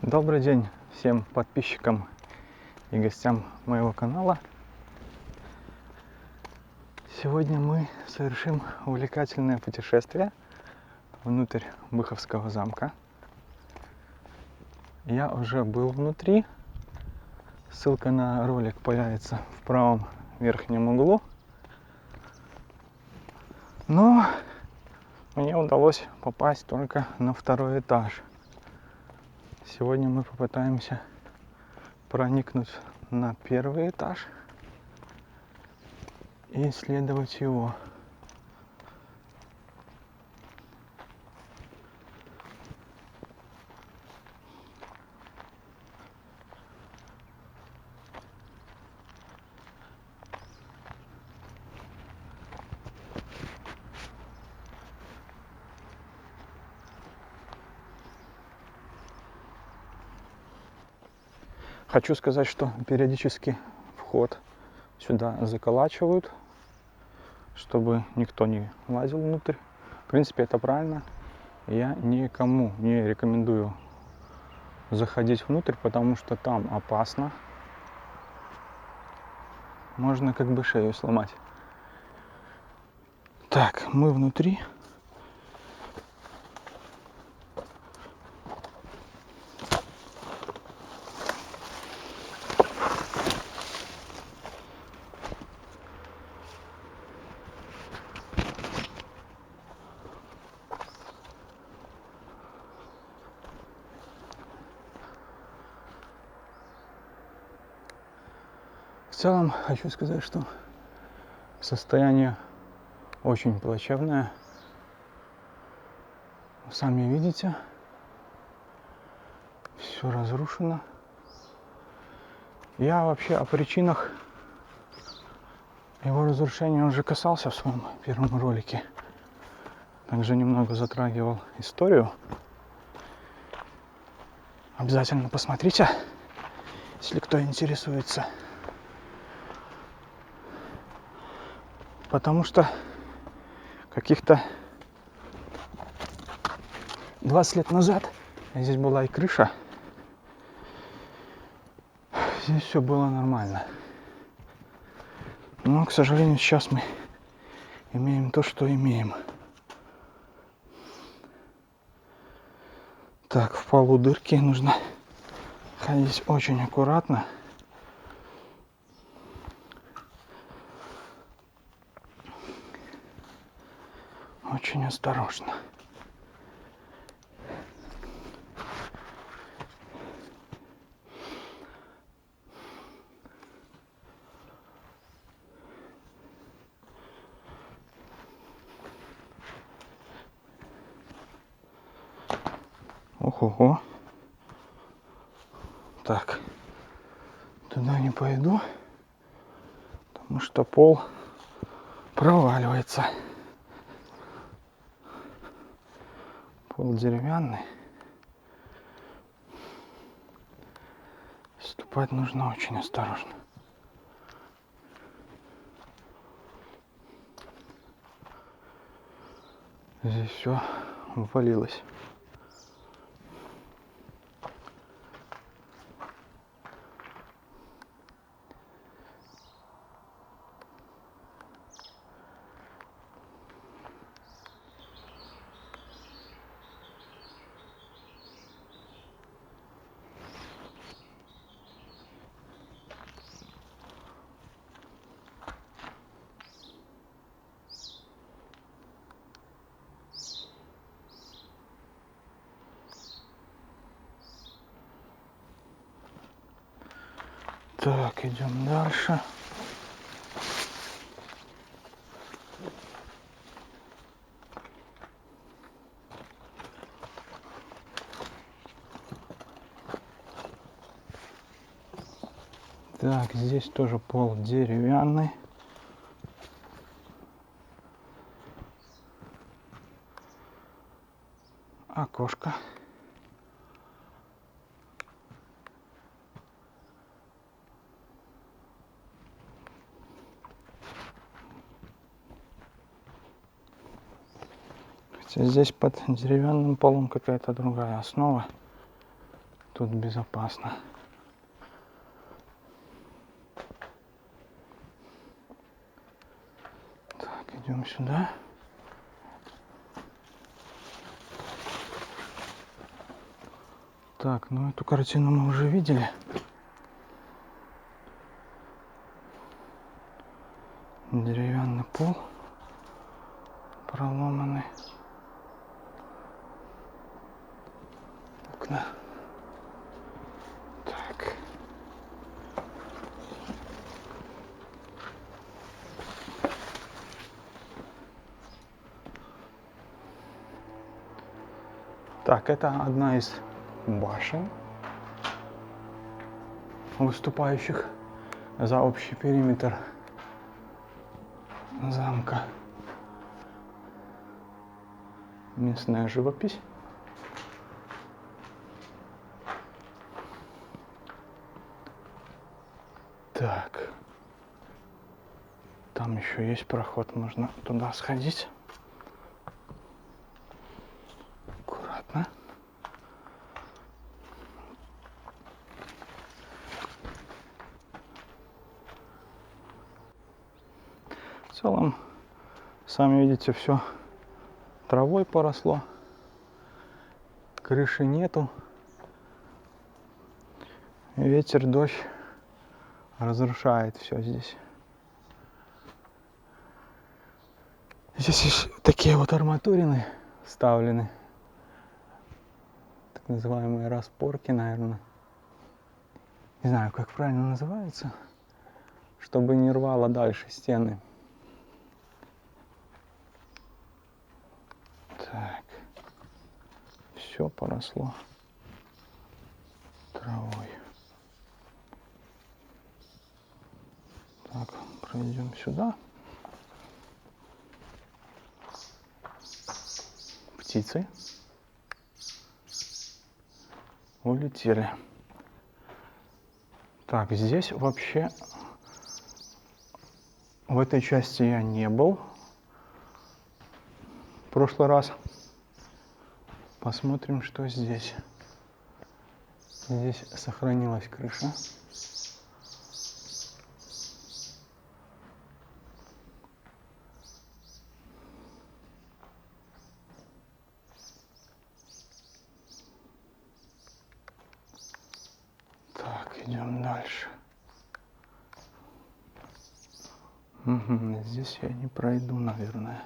Добрый день всем подписчикам и гостям моего канала. Сегодня мы совершим увлекательное путешествие внутрь Быховского замка. Я уже был внутри. Ссылка на ролик появится в правом верхнем углу. Но мне удалось попасть только на второй этаж. Сегодня мы попытаемся проникнуть на первый этаж и исследовать его. Хочу сказать, что периодически вход сюда заколачивают, чтобы никто не лазил внутрь. В принципе, это правильно. Я никому не рекомендую заходить внутрь, потому что там опасно. Можно как бы шею сломать. Так, мы внутри. В целом хочу сказать, что состояние очень плачевное. Сами видите, все разрушено. Я вообще о причинах его разрушения уже касался в своем первом ролике. Также немного затрагивал историю. Обязательно посмотрите, если кто интересуется. Потому что каких-то 20 лет назад здесь была и крыша. Здесь все было нормально. Но, к сожалению, сейчас мы имеем то, что имеем. Так, в полу дырки, нужно ходить очень аккуратно. Очень осторожно. Ого-го. Так, туда не пойду, потому что пол проваливается. Пол деревянный. Ступать нужно очень осторожно. Здесь все ввалилось. Так, идем дальше. Так, здесь тоже пол деревянный. Окошко. Хотя здесь под деревянным полом какая-то другая основа. тут безопасно. Так, идем сюда. Так, ну эту картину мы уже видели. Деревянный пол проломанный. Окна. Так. Так, это одна из башен, выступающих за общий периметр замка. Местная живопись. Так. Там еще есть проход, можно туда сходить. Аккуратно. В целом, сами видите, все травой поросло. Крыши нету. Ветер, дождь разрушает все здесь. Здесь есть такие вот арматурины вставлены. Так называемые распорки, наверное. Не знаю, как правильно называется. Чтобы не рвало дальше стены. Так. Все поросло травой. Так, пройдем сюда. Птицы улетели. Так, здесь вообще в этой части я не был в прошлый раз. Посмотрим, что здесь. Здесь сохранилась крыша. Так, идем дальше. Угу, здесь я не пройду, наверное.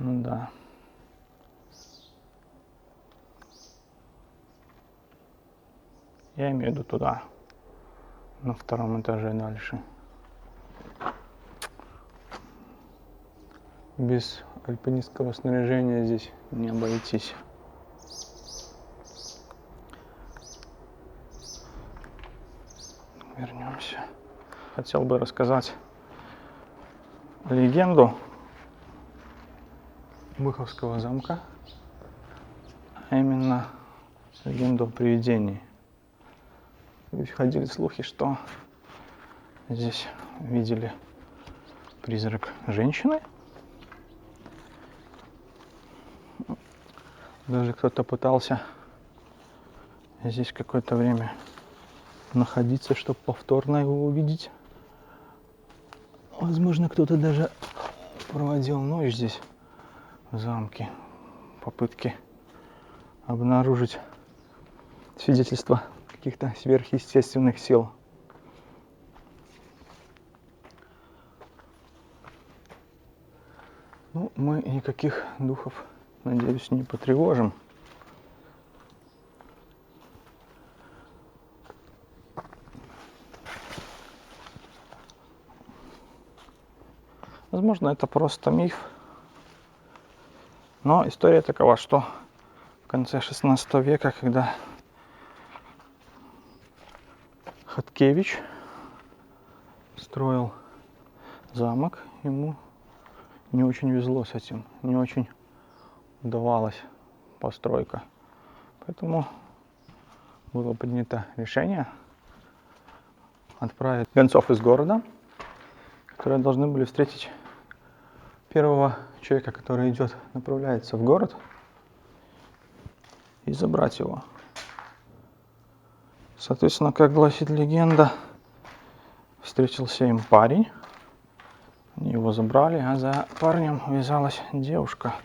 Ну да. Я имею в виду туда, на втором этаже дальше. Без альпинистского снаряжения здесь не обойтись. Вернемся. Хотел бы рассказать легенду Быховского замка, а именно легенду о привидении. Ведь ходили слухи, что здесь видели призрак женщины. Даже кто-то пытался здесь какое-то время находиться, чтобы повторно его увидеть. Возможно, кто-то даже проводил ночь здесь, в замке, попытки обнаружить свидетельства каких-то сверхъестественных сил. Ну, мы никаких духов, надеюсь, не потревожим. Возможно, это просто миф. Но история такова, что в конце 16 века, когда Хаткевич строил замок, ему не очень везло с этим, не очень удавалась постройка. Поэтому было принято решение отправить гонцов из города, которые должны были встретить первого человека, который направляется в город, и забрать его. Соответственно, как гласит легенда, встретился им парень. Они его забрали, а за парнем вязалась девушка.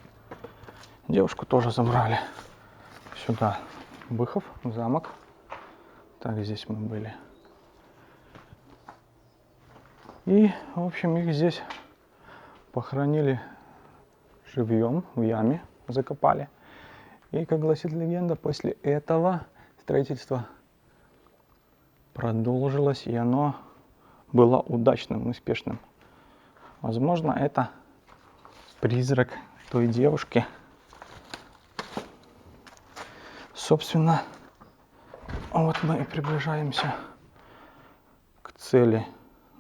Девушку тоже забрали сюда. Быхов, замок. Так, здесь мы были. И, в общем, их здесь похоронили живьем, в яме закопали. И, как гласит легенда, после этого строительство продолжилось, и оно было удачным, успешным. Возможно, это призрак той девушки. Собственно, вот мы и приближаемся к цели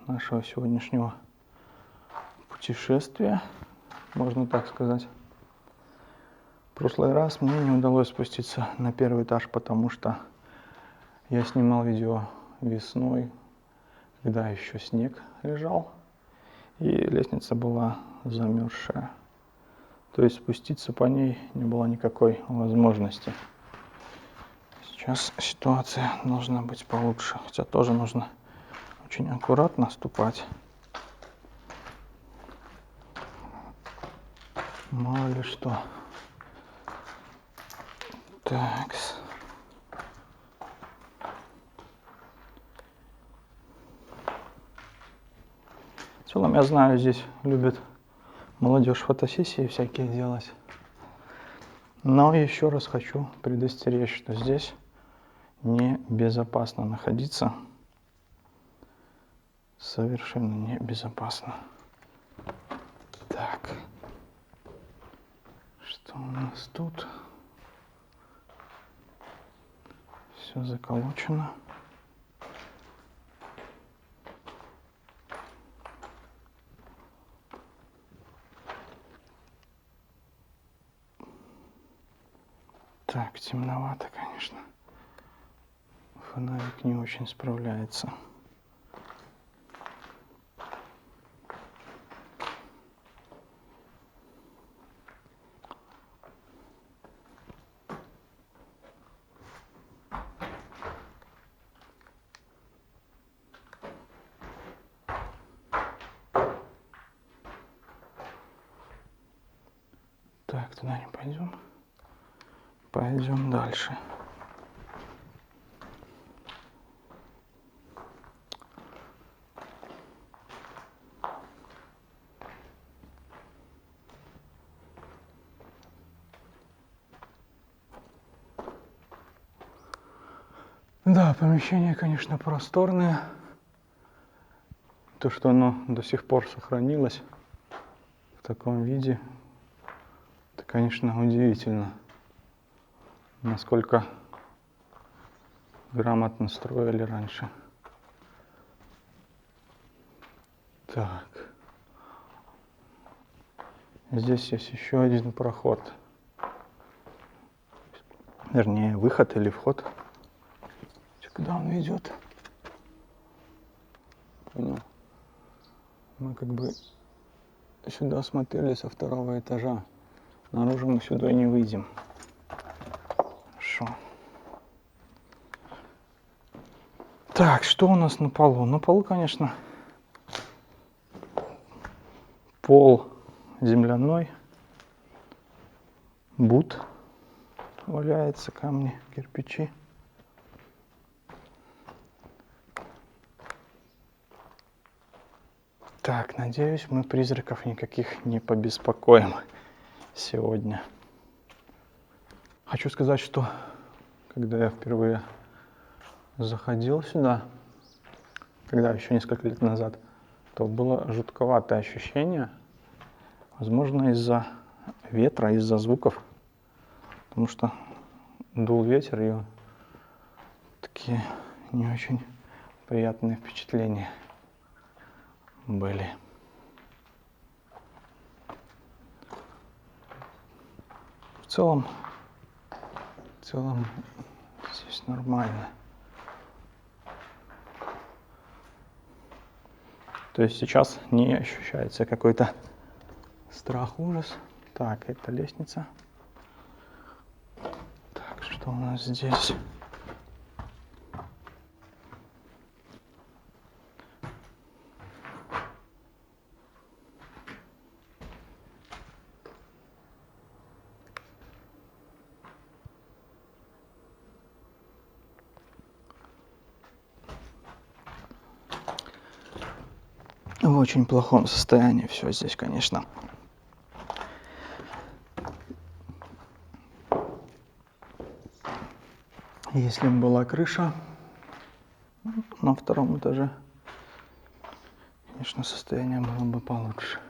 нашего сегодняшнего путешествия, можно так сказать. В прошлый раз мне не удалось спуститься на первый этаж, потому что я снимал видео весной, когда еще снег лежал, и лестница была замерзшая. То есть спуститься по ней не было никакой возможности. Сейчас ситуация должна быть получше, хотя тоже нужно очень аккуратно ступать. Мало ли что. Так. В целом, я знаю, здесь любят молодежь фотосессии всякие делать. Но еще раз хочу предостеречь, что здесь небезопасно находиться. Совершенно небезопасно. Так. Что у нас тут? Все заколочено. Так, темновато, конечно. Фонарик не очень справляется. Так, туда не пойдем. Пойдем дальше. Да, помещение, конечно, просторное. То, что оно до сих пор сохранилось в таком виде, это, конечно, удивительно. Насколько грамотно строили раньше. Так. Здесь есть еще один проход. Вернее, выход или вход. Куда он ведет? Понял. Мы как бы сюда смотрели со второго этажа. Наружу мы сюда не выйдем. Хорошо. Так, что у нас на полу? На полу, конечно, пол земляной. Бут валяется, камни, кирпичи. Так, надеюсь, мы призраков никаких не побеспокоим сегодня. Хочу сказать, что когда я впервые заходил сюда, когда еще несколько лет назад, то было жутковатое ощущение, возможно, из-за ветра, из-за звуков, потому что дул ветер, и такие не очень приятные впечатления были. В целом здесь нормально. То есть сейчас не ощущается какой-то страх, ужас. Так, это лестница. Так, что Что у нас здесь? В очень плохом состоянии все здесь, конечно. Если бы была крыша на втором этаже, конечно, состояние было бы получше.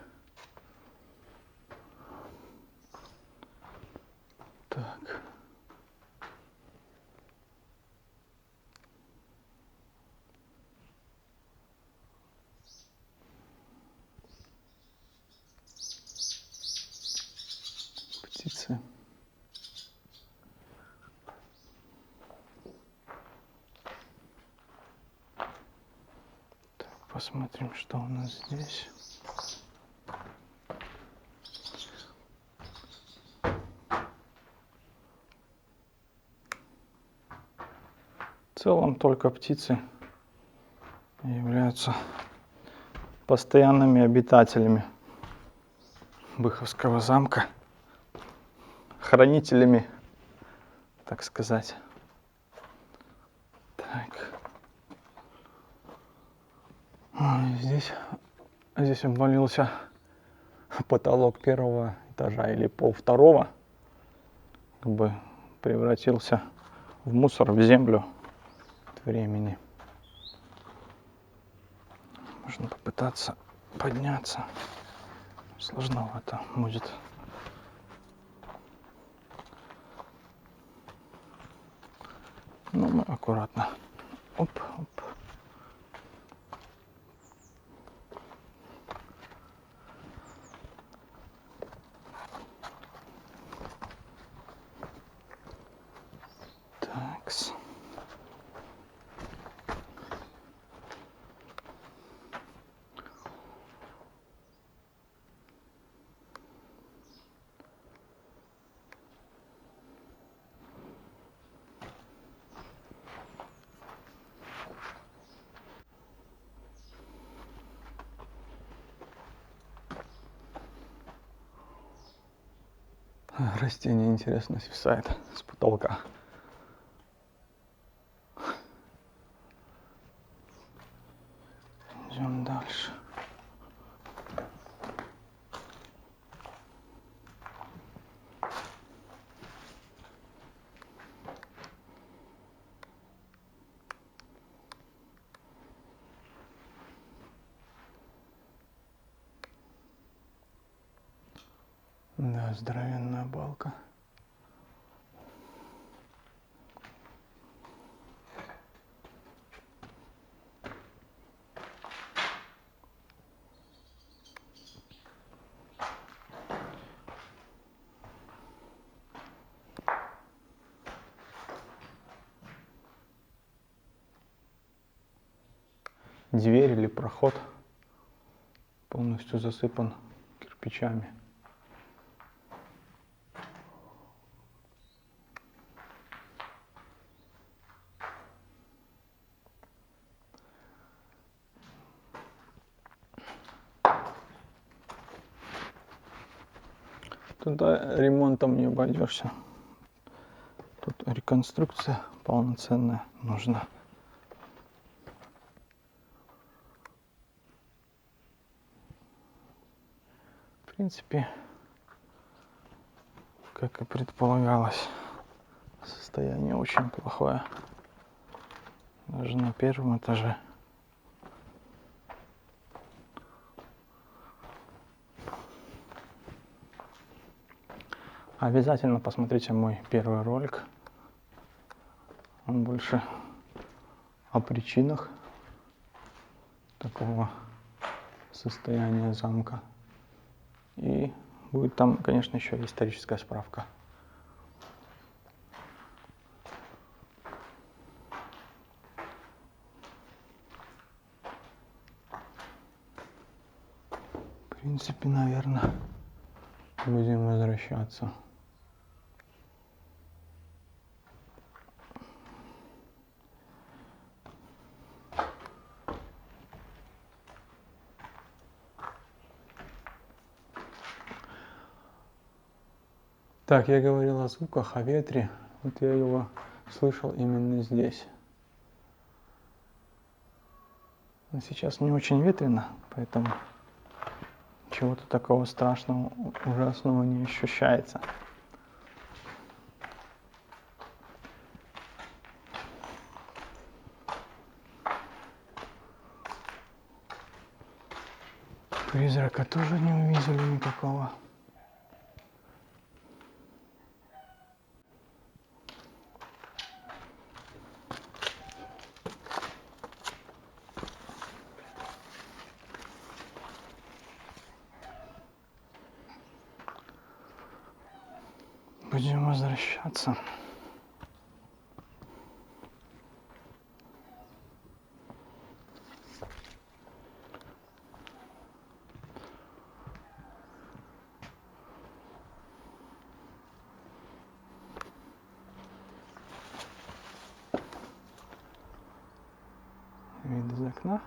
Так. Птицы. Так, посмотрим, что у нас здесь. В целом только птицы являются постоянными обитателями Быховского замка, хранителями, так сказать. Так. Здесь обвалился потолок первого этажа или пол второго, как бы превратился в мусор, в землю от времени. Можно попытаться подняться. Сложновато будет. Но мы аккуратно. Оп, оп. Такс. Растение, интересно, свисает с потолка. Идем дальше. Да, здоровенная балка. Дверь или проход полностью засыпан кирпичами. Туда ремонтом не обойдешься. Тут реконструкция полноценная нужна. В принципе, как и предполагалось, состояние очень плохое. Даже на первом этаже. Обязательно посмотрите мой первый ролик. Он больше о причинах такого состояния замка. И будет там, конечно, еще историческая справка. В принципе, наверное, будем возвращаться. Так, я говорил о звуках, о ветре. Вот я его слышал именно здесь. Но сейчас не очень ветрено, поэтому чего-то такого страшного, ужасного не ощущается. Призрака тоже не увидели никакого. Будем возвращаться. Вид из окна.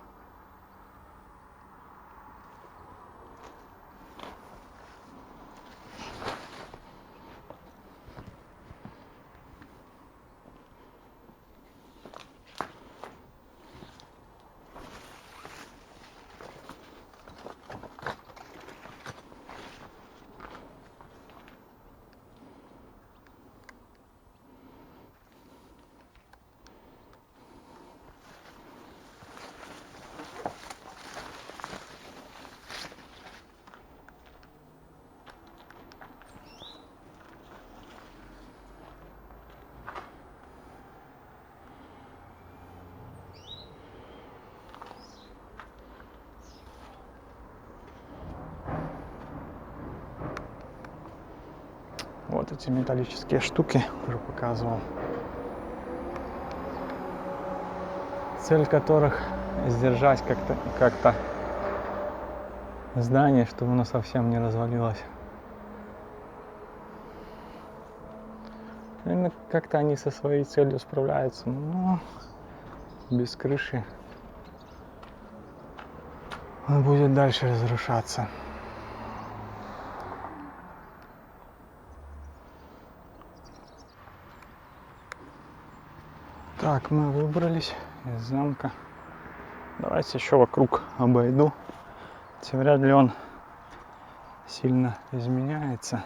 Вот эти металлические штуки уже показывал. Цель которых сдержать как-то здание, чтобы оно совсем не развалилось. Наверное, как-то они со своей целью справляются, но без крыши он будет дальше разрушаться. Так, мы выбрались из замка. Давайте еще вокруг обойду. Хотя вряд ли он сильно изменяется.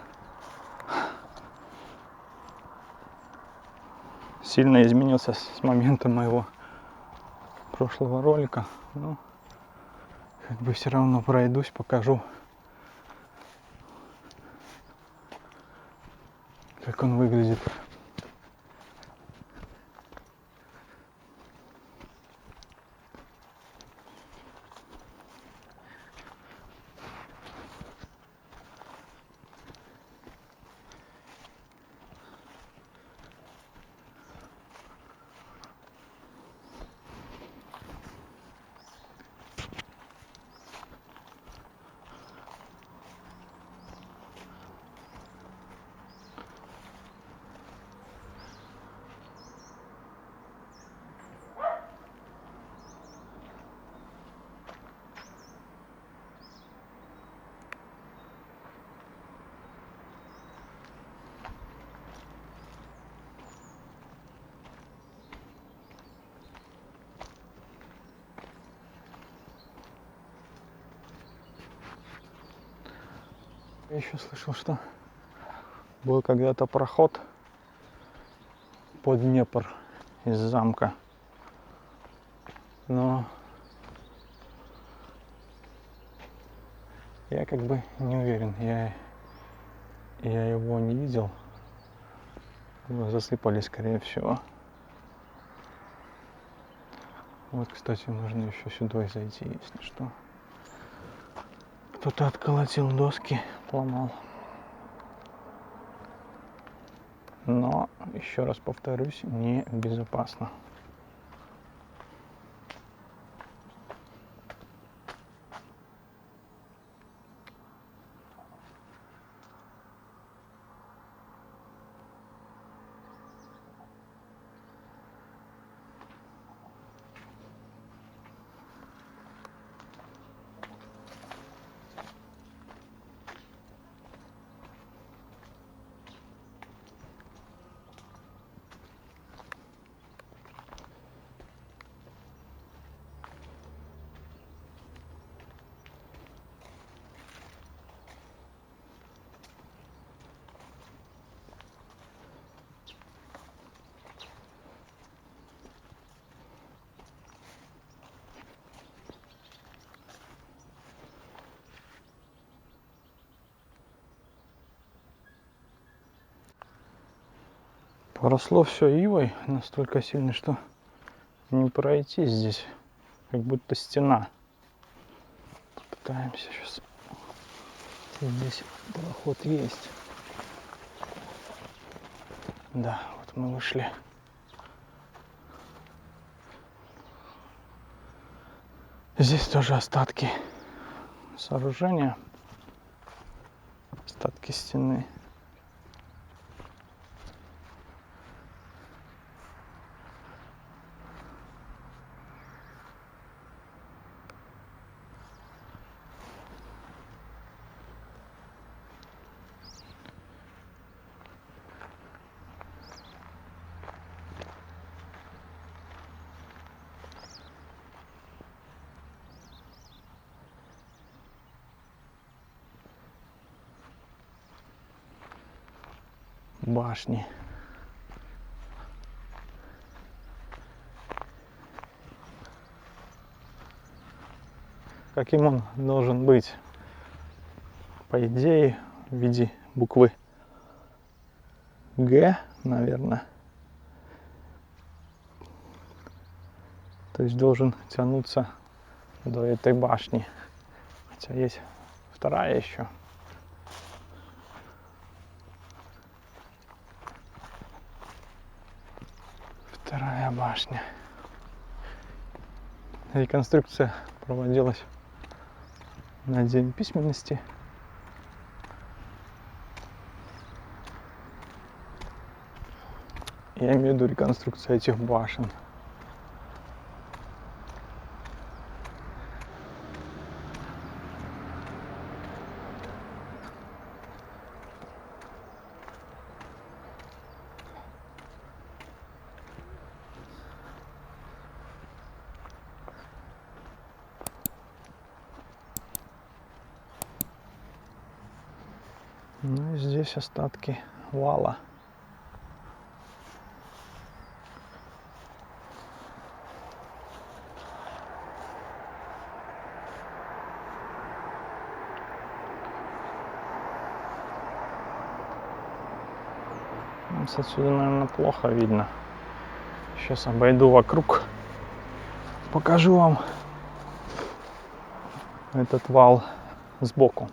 Сильно изменился с момента моего прошлого ролика. Но как бы все равно пройдусь, покажу, как он выглядит. Я еще слышал, что был когда-то проход под Днепр из замка. Но я как бы не уверен, я его не видел. Его засыпали, скорее всего. Вот, кстати, можно еще сюда зайти, если что. Кто-то отколотил доски, поломал. Но, еще раз повторюсь, небезопасно. Поросло все ивой настолько сильно, что не пройти здесь, как будто стена. Попытаемся сейчас. Здесь проход есть. Да, вот мы вышли. Здесь тоже остатки сооружения, остатки стены. Башни. Каким он должен быть? По идее, в виде буквы Г, наверное. То есть должен тянуться до этой башни. Хотя есть вторая еще. Вторая башня. Реконструкция проводилась на День письменности. Я имею в виду реконструкцию этих башен. Ну и здесь остатки вала. Отсюда, наверное, плохо видно. Сейчас обойду вокруг. Покажу вам этот вал сбоку.